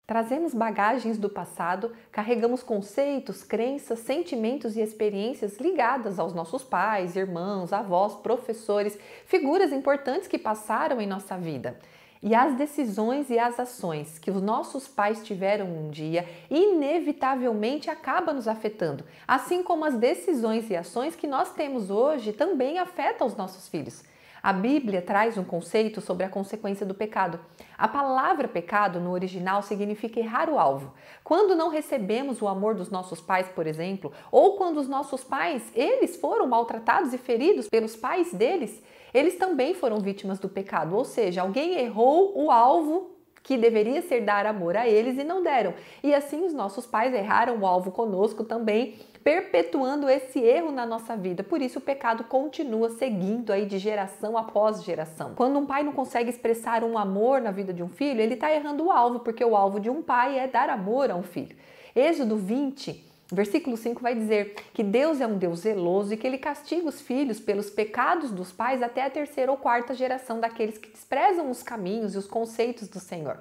Trazemos bagagens do passado, carregamos conceitos, crenças, sentimentos e experiências ligadas aos nossos pais, irmãos, avós, professores, figuras importantes que passaram em nossa vida. E as decisões e as ações que os nossos pais tiveram um dia, inevitavelmente acabam nos afetando, assim como as decisões e ações que nós temos hoje também afetam os nossos filhos. A Bíblia traz um conceito sobre a consequência do pecado. A palavra pecado no original significa errar o alvo. Quando não recebemos o amor dos nossos pais, por exemplo, ou quando os nossos pais, eles foram maltratados e feridos pelos pais deles, eles também foram vítimas do pecado, ou seja, alguém errou o alvo que deveria ser dar amor a eles e não deram. E assim os nossos pais erraram o alvo conosco também, perpetuando esse erro na nossa vida. Por isso o pecado continua seguindo aí de geração após geração. Quando um pai não consegue expressar um amor na vida de um filho, ele está errando o alvo, porque o alvo de um pai é dar amor a um filho. Êxodo 20, versículo 5 vai dizer que Deus é um Deus zeloso e que Ele castiga os filhos pelos pecados dos pais até a terceira ou quarta geração daqueles que desprezam os caminhos e os conceitos do Senhor.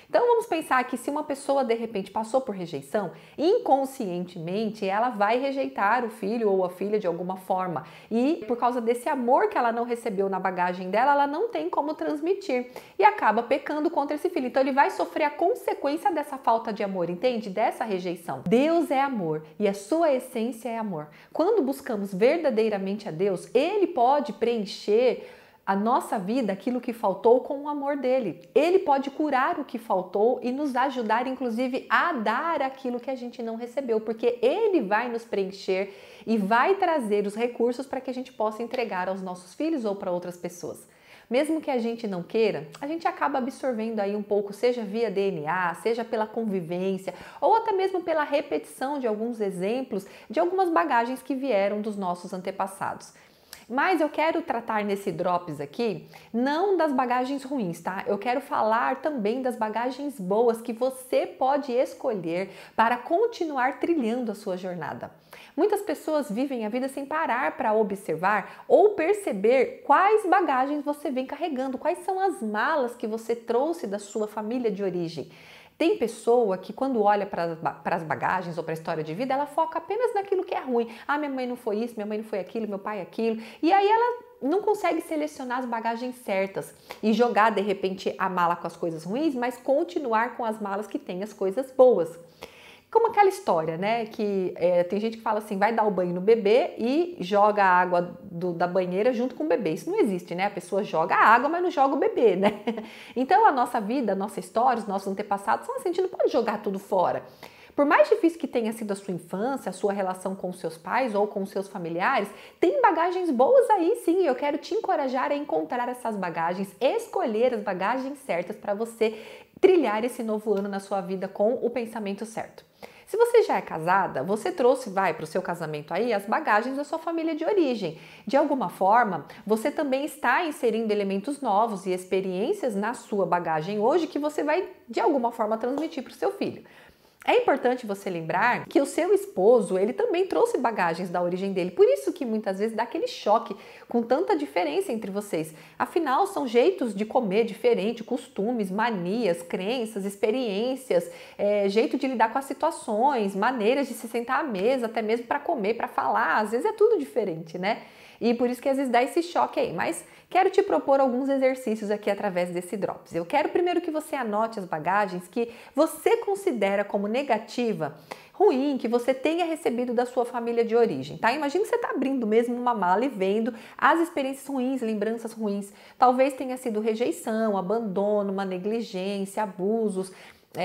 Então vamos pensar que se uma pessoa de repente passou por rejeição, inconscientemente ela vai rejeitar o filho ou a filha de alguma forma. E por causa desse amor que ela não recebeu na bagagem dela, ela não tem como transmitir e acaba pecando contra esse filho. Então ele vai sofrer a consequência dessa falta de amor, entende? Dessa rejeição. Deus é amor e a sua essência é amor. Quando buscamos verdadeiramente a Deus, Ele pode preencher a nossa vida, aquilo que faltou, com o amor dele. Ele pode curar o que faltou e nos ajudar, inclusive, a dar aquilo que a gente não recebeu, porque ele vai nos preencher e vai trazer os recursos para que a gente possa entregar aos nossos filhos ou para outras pessoas. Mesmo que a gente não queira, a gente acaba absorvendo aí um pouco, seja via DNA, seja pela convivência, ou até mesmo pela repetição de alguns exemplos, de algumas bagagens que vieram dos nossos antepassados. Mas eu quero tratar nesse Drops aqui, não das bagagens ruins, tá? Eu quero falar também das bagagens boas que você pode escolher para continuar trilhando a sua jornada. Muitas pessoas vivem a vida sem parar para observar ou perceber quais bagagens você vem carregando, quais são as malas que você trouxe da sua família de origem. Tem pessoa que quando olha para as bagagens ou para a história de vida, ela foca apenas naquilo que é ruim. Ah, minha mãe não foi isso, minha mãe não foi aquilo, meu pai aquilo. E aí ela não consegue selecionar as bagagens certas e jogar de repente a mala com as coisas ruins, mas continuar com as malas que têm as coisas boas. Como aquela história, né, que tem gente que fala assim, vai dar o banho no bebê e joga a água da banheira junto com o bebê. Isso não existe, né? A pessoa joga a água, mas não joga o bebê, né? Então a nossa vida, a nossa história, os nossos antepassados são assim, a gente não pode jogar tudo fora. Por mais difícil que tenha sido a sua infância, a sua relação com os seus pais ou com os seus familiares, tem bagagens boas aí sim. Eu quero te encorajar a encontrar essas bagagens, escolher as bagagens certas para você trilhar esse novo ano na sua vida com o pensamento certo. Se você já é casada, você trouxe, para o seu casamento aí, as bagagens da sua família de origem. De alguma forma, você também está inserindo elementos novos e experiências na sua bagagem hoje que você vai, de alguma forma, transmitir para o seu filho. É importante você lembrar que o seu esposo, ele também trouxe bagagens da origem dele, por isso que muitas vezes dá aquele choque com tanta diferença entre vocês. Afinal, são jeitos de comer diferente, costumes, manias, crenças, experiências, jeito de lidar com as situações, maneiras de se sentar à mesa, até mesmo para comer, para falar, às vezes é tudo diferente, né? E por isso que às vezes dá esse choque aí, mas quero te propor alguns exercícios aqui através desse Drops. Eu quero primeiro que você anote as bagagens que você considera como negativa, ruim, que você tenha recebido da sua família de origem, tá? Imagina que você está abrindo mesmo uma mala e vendo as experiências ruins, lembranças ruins. Talvez tenha sido rejeição, abandono, uma negligência, abusos,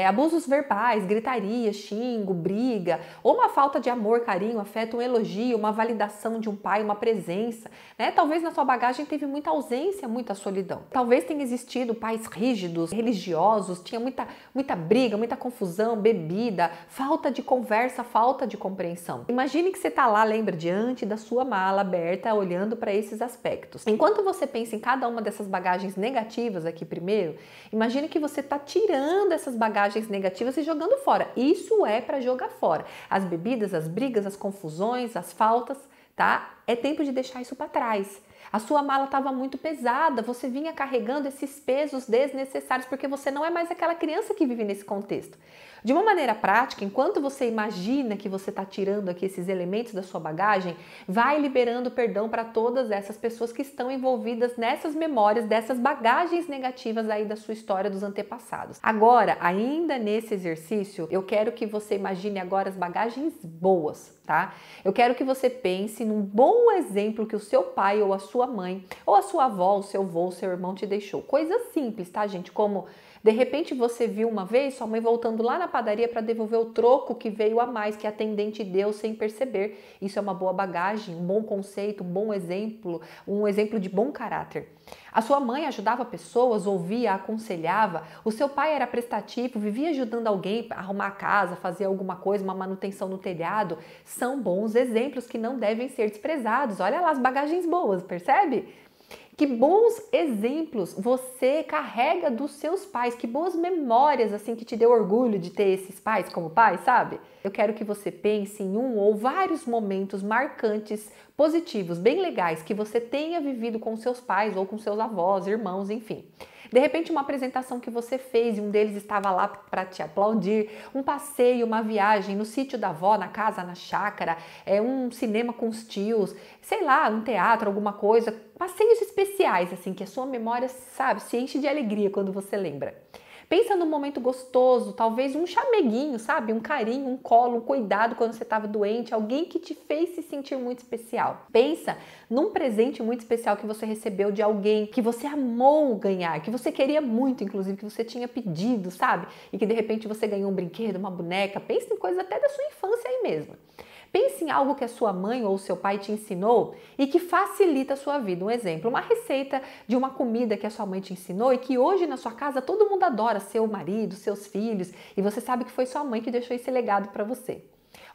abusos verbais, gritaria, xingo, briga, ou uma falta de amor, carinho, afeto, um elogio, uma validação de um pai, uma presença, né? Talvez na sua bagagem teve muita ausência, muita solidão. Talvez tenha existido pais rígidos, religiosos, tinha muita briga, muita confusão, bebida, falta de conversa, falta de compreensão. Imagine que você está lá, lembra, diante da sua mala aberta, olhando para esses aspectos. Enquanto você pensa em cada uma dessas bagagens negativas aqui primeiro, imagine que você está tirando essas bagagens negativas e jogando fora. Isso é para jogar fora. As bebidas, as brigas, as confusões, as faltas, tá? É tempo de deixar isso para trás. A sua mala estava muito pesada, você vinha carregando esses pesos desnecessários porque você não é mais aquela criança que vive nesse contexto. De uma maneira prática, enquanto você imagina que você está tirando aqui esses elementos da sua bagagem, vai liberando perdão para todas essas pessoas que estão envolvidas nessas memórias, dessas bagagens negativas aí da sua história dos antepassados. Agora, ainda nesse exercício, eu quero que você imagine agora as bagagens boas, tá? Eu quero que você pense num bom exemplo que o seu pai ou a sua mãe, ou a sua avó, o seu avô, o seu irmão te deixou. Coisa simples, tá, gente? Como de repente você viu uma vez sua mãe voltando lá na padaria para devolver o troco que veio a mais, que a atendente deu sem perceber. Isso é uma boa bagagem, um bom conceito, um exemplo de bom caráter. A sua mãe ajudava pessoas, ouvia, aconselhava. O seu pai era prestativo, vivia ajudando alguém a arrumar a casa, fazer alguma coisa, uma manutenção no telhado. São bons exemplos que não devem ser desprezados. Olha lá as bagagens boas, percebe? Que bons exemplos você carrega dos seus pais, que boas memórias assim que te deu orgulho de ter esses pais como pais, sabe? Eu quero que você pense em um ou vários momentos marcantes, positivos, bem legais que você tenha vivido com seus pais ou com seus avós, irmãos, enfim. De repente uma apresentação que você fez e um deles estava lá para te aplaudir, um passeio, uma viagem no sítio da avó, na casa, na chácara, um cinema com os tios, sei lá, um teatro, alguma coisa, passeios especiais assim que a sua memória, sabe, se enche de alegria quando você lembra. Pensa num momento gostoso, talvez um chameguinho, sabe? Um carinho, um colo, um cuidado quando você estava doente, alguém que te fez se sentir muito especial. Pensa num presente muito especial que você recebeu de alguém que você amou ganhar, que você queria muito, inclusive, que você tinha pedido, sabe? E que de repente você ganhou um brinquedo, uma boneca. Pensa em coisas até da sua infância aí mesmo. Pense em algo que a sua mãe ou o seu pai te ensinou e que facilita a sua vida. Um exemplo, uma receita de uma comida que a sua mãe te ensinou e que hoje na sua casa todo mundo adora, seu marido, seus filhos, e você sabe que foi sua mãe que deixou esse legado para você.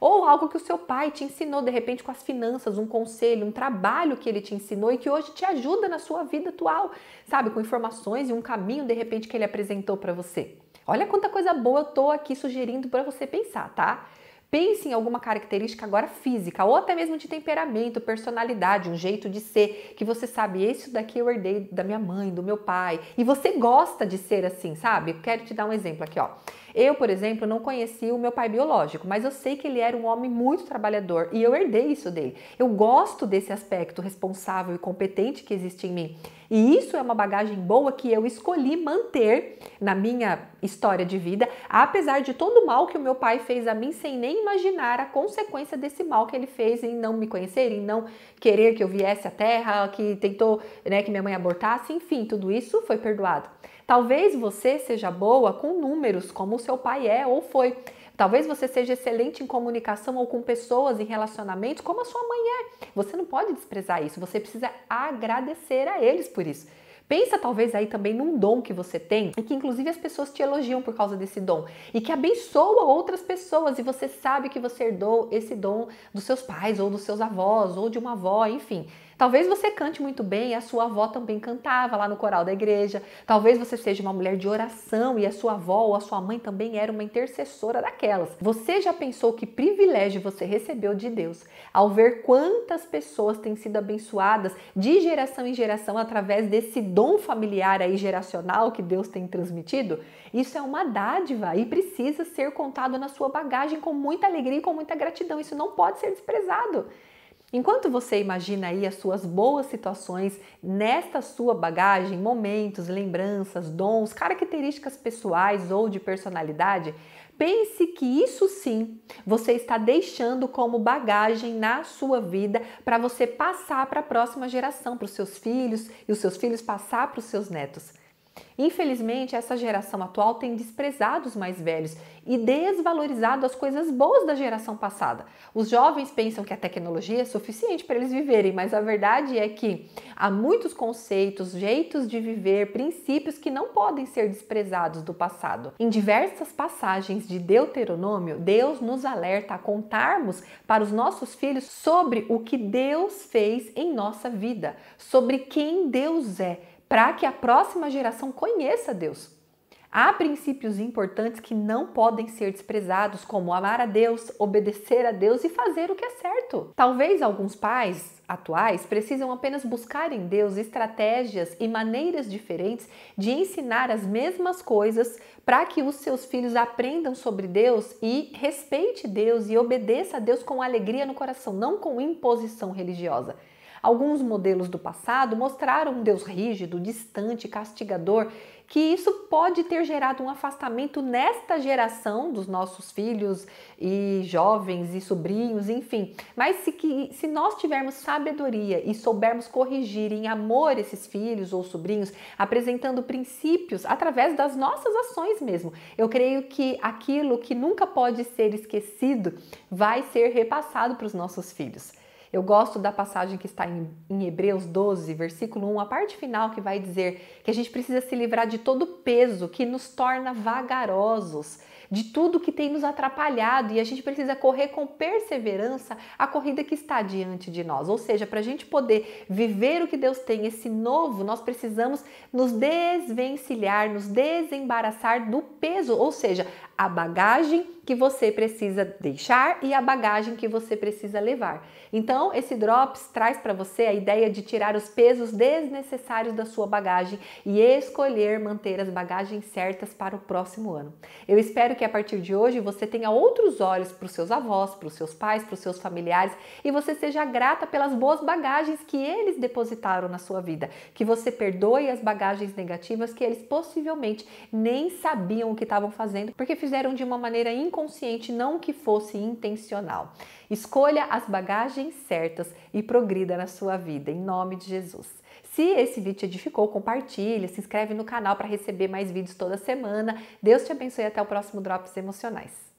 Ou algo que o seu pai te ensinou, de repente, com as finanças, um conselho, um trabalho que ele te ensinou e que hoje te ajuda na sua vida atual, sabe? Com informações e um caminho, de repente, que ele apresentou para você. Olha quanta coisa boa eu tô aqui sugerindo para você pensar, tá? Pense em alguma característica agora física ou até mesmo de temperamento, personalidade, um jeito de ser, que você sabe, isso daqui eu herdei da minha mãe, do meu pai, e você gosta de ser assim, sabe? Quero te dar um exemplo aqui, ó. Eu, por exemplo, não conheci o meu pai biológico, mas eu sei que ele era um homem muito trabalhador e eu herdei isso dele. Eu gosto desse aspecto responsável e competente que existe em mim. E isso é uma bagagem boa que eu escolhi manter na minha história de vida, apesar de todo o mal que o meu pai fez a mim, sem nem imaginar a consequência desse mal que ele fez em não me conhecer, em não querer que eu viesse à Terra, que tentou, né, que minha mãe abortasse, enfim, tudo isso foi perdoado. Talvez você seja boa com números, como o seu pai é ou foi. Talvez você seja excelente em comunicação ou com pessoas, em relacionamentos, como a sua mãe é. Você não pode desprezar isso, você precisa agradecer a eles por isso. Pensa talvez aí também num dom que você tem e que inclusive as pessoas te elogiam por causa desse dom e que abençoa outras pessoas e você sabe que você herdou esse dom dos seus pais ou dos seus avós ou de uma avó, enfim. Talvez você cante muito bem e a sua avó também cantava lá no coral da igreja. Talvez você seja uma mulher de oração e a sua avó ou a sua mãe também era uma intercessora daquelas. Você já pensou que privilégio você recebeu de Deus ao ver quantas pessoas têm sido abençoadas de geração em geração através desse dom familiar aí geracional que Deus tem transmitido? Isso é uma dádiva e precisa ser contado na sua bagagem com muita alegria e com muita gratidão. Isso não pode ser desprezado. Enquanto você imagina aí as suas boas situações nesta sua bagagem, momentos, lembranças, dons, características pessoais ou de personalidade, pense que isso sim você está deixando como bagagem na sua vida para você passar para a próxima geração, para os seus filhos e os seus filhos passar para os seus netos. Infelizmente, essa geração atual tem desprezado os mais velhos e desvalorizado as coisas boas da geração passada. Os jovens pensam que a tecnologia é suficiente para eles viverem, mas a verdade é que há muitos conceitos, jeitos de viver, princípios que não podem ser desprezados do passado. Em diversas passagens de Deuteronômio, Deus nos alerta a contarmos para os nossos filhos sobre o que Deus fez em nossa vida, sobre quem Deus é, para que a próxima geração conheça Deus. Há princípios importantes que não podem ser desprezados, como amar a Deus, obedecer a Deus e fazer o que é certo. Talvez alguns pais atuais precisam apenas buscar em Deus estratégias e maneiras diferentes de ensinar as mesmas coisas para que os seus filhos aprendam sobre Deus e respeite Deus e obedeça a Deus com alegria no coração, não com imposição religiosa. Alguns modelos do passado mostraram um Deus rígido, distante, castigador, que isso pode ter gerado um afastamento nesta geração dos nossos filhos e jovens e sobrinhos, enfim. Mas se nós tivermos sabedoria e soubermos corrigir em amor esses filhos ou sobrinhos, apresentando princípios através das nossas ações mesmo, eu creio que aquilo que nunca pode ser esquecido vai ser repassado para os nossos filhos. Eu gosto da passagem que está em Hebreus 12, versículo 1, a parte final que vai dizer que a gente precisa se livrar de todo peso que nos torna vagarosos, de tudo que tem nos atrapalhado, e a gente precisa correr com perseverança a corrida que está diante de nós. Ou seja, para a gente poder viver o que Deus tem, esse novo, nós precisamos nos desvencilhar, nos desembaraçar do peso, ou seja, a bagagem que você precisa deixar e a bagagem que você precisa levar. Então, esse Drops traz para você a ideia de tirar os pesos desnecessários da sua bagagem e escolher manter as bagagens certas para o próximo ano. Eu espero que a partir de hoje você tenha outros olhos para os seus avós, para os seus pais, para os seus familiares e você seja grata pelas boas bagagens que eles depositaram na sua vida. Que você perdoe as bagagens negativas que eles possivelmente nem sabiam o que estavam fazendo, porque fizeram de uma maneira inconsciente, não que fosse intencional. Escolha as bagagens certas e progrida na sua vida, em nome de Jesus. Se esse vídeo te edificou, compartilha, se inscreve no canal para receber mais vídeos toda semana. Deus te abençoe e até o próximo Drops Emocionais.